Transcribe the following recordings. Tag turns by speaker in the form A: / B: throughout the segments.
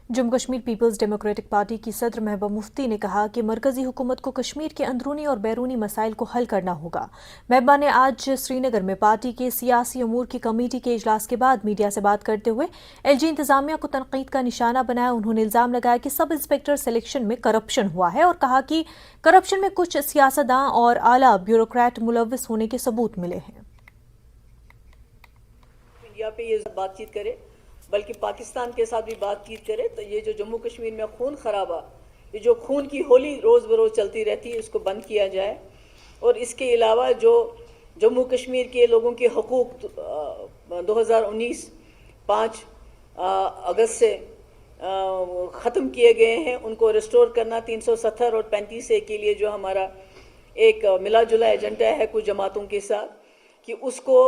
A: Jammu Kashmir peoples democratic party की सदर महबूबा मुफ्ती ने कहा कि मरकजी हुकूमत को कश्मीर के अंदरूनी और बैरूनी मसाइल को हल करना होगा। महबूबा ने आज श्रीनगर में पार्टी के सियासी अमूर की कमेटी के इजलास के बाद मीडिया से बात करते हुए एलजी इंतजामिया को तनकीद का निशाना बनाया। उन्होंने इल्जाम लगाया कि सब इंस्पेक्टर सिलेक्शन में करप्शन हुआ है और कहा कि करप्शन में कुछ सियासतदां और आला ब्यूरोक्रेट मुलव्वस होने के सबूत मिले हैं।
B: इंडिया पे ये बातचीत करे बल्कि पाकिस्तान के साथ भी बातचीत करे, तो ये जो जम्मू कश्मीर में खून खराबा, ये जो खून की होली रोज़ बरोज़ चलती रहती है, उसको बंद किया जाए। और इसके अलावा जो जम्मू कश्मीर के लोगों के हकूक़ 2019 5 अगस्त से ख़त्म किए गए हैं, उनको रिस्टोर करना 370 और 35A के लिए जो हमारा एक मिला जुला एजेंडा है कुछ जमातों के साथ, कि उसको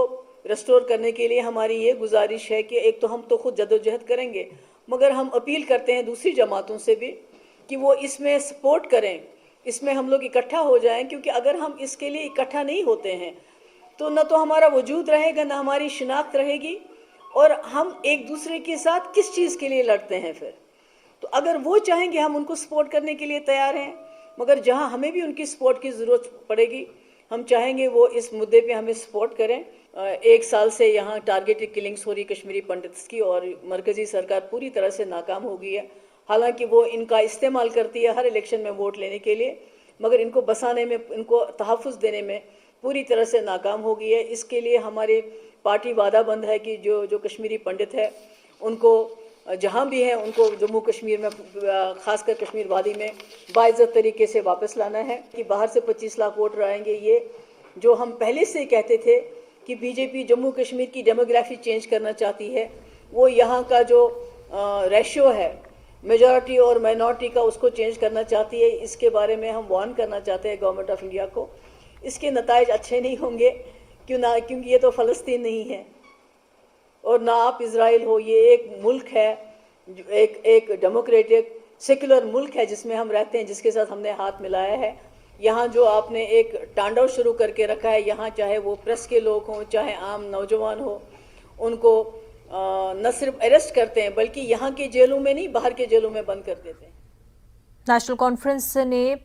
B: रेस्टोर करने के लिए हमारी ये गुजारिश है कि एक तो हम तो खुद जदोजहद करेंगे, मगर हम अपील करते हैं दूसरी जमातों से भी कि वो इसमें सपोर्ट करें, इसमें हम लोग इकट्ठा हो जाएं। क्योंकि अगर हम इसके लिए इकट्ठा नहीं होते हैं तो न तो हमारा वजूद रहेगा, न हमारी शिनाख्त रहेगी, और हम एक दूसरे के साथ किस चीज़ के लिए लड़ते हैं फिर। तो अगर वो चाहेंगे हम उनको सपोर्ट करने के लिए तैयार हैं, मगर जहाँ हमें भी उनकी सपोर्ट की ज़रूरत पड़ेगी हम चाहेंगे वो इस मुद्दे पे हमें सपोर्ट करें। 1 साल से यहाँ टारगेटेड किलिंग्स हो रही कश्मीरी पंडित्स की, और मरकज़ी सरकार पूरी तरह से नाकाम हो गई है। हालांकि वो इनका इस्तेमाल करती है हर इलेक्शन में वोट लेने के लिए, मगर इनको बसाने में, इनको तहफ़्फ़ुज़ देने में पूरी तरह से नाकाम हो गई है। इसके लिए हमारी पार्टी वादाबंद है कि जो कश्मीरी पंडित है उनको जहाँ भी है उनको जम्मू कश्मीर में, ख़ासकर कश्मीर वादी में बाइज़्ज़त तरीके से वापस लाना है। कि बाहर से 25 लाख वोटर आएंगे, ये जो हम पहले से कहते थे कि बीजेपी जम्मू कश्मीर की डेमोग्राफी चेंज करना चाहती है, वो यहाँ का जो रेशियो है मेजॉरिटी और माइनॉरिटी का, उसको चेंज करना चाहती है। इसके बारे में हम वार्न करना चाहते हैं गवर्नमेंट ऑफ इंडिया को। इसके नताइज अच्छे नहीं होंगे, क्योंकि ये तो फ़लस्तीन नहीं है और ना आप इज़राइल हो। ये एक मुल्क है, एक डेमोक्रेटिक सेकुलर मुल्क है जिसमें हम रहते हैं, जिसके साथ हमने हाथ मिलाया है। यहाँ जो आपने एक तांडव शुरू करके रखा है, यहाँ चाहे वो प्रेस के लोग हों, चाहे आम नौजवान हो, उनको न सिर्फ अरेस्ट करते हैं बल्कि यहाँ के जेलों में नहीं, बाहर के जेलों में बंद कर देते हैं।
A: नेशनल कॉन्फ्रेंस ने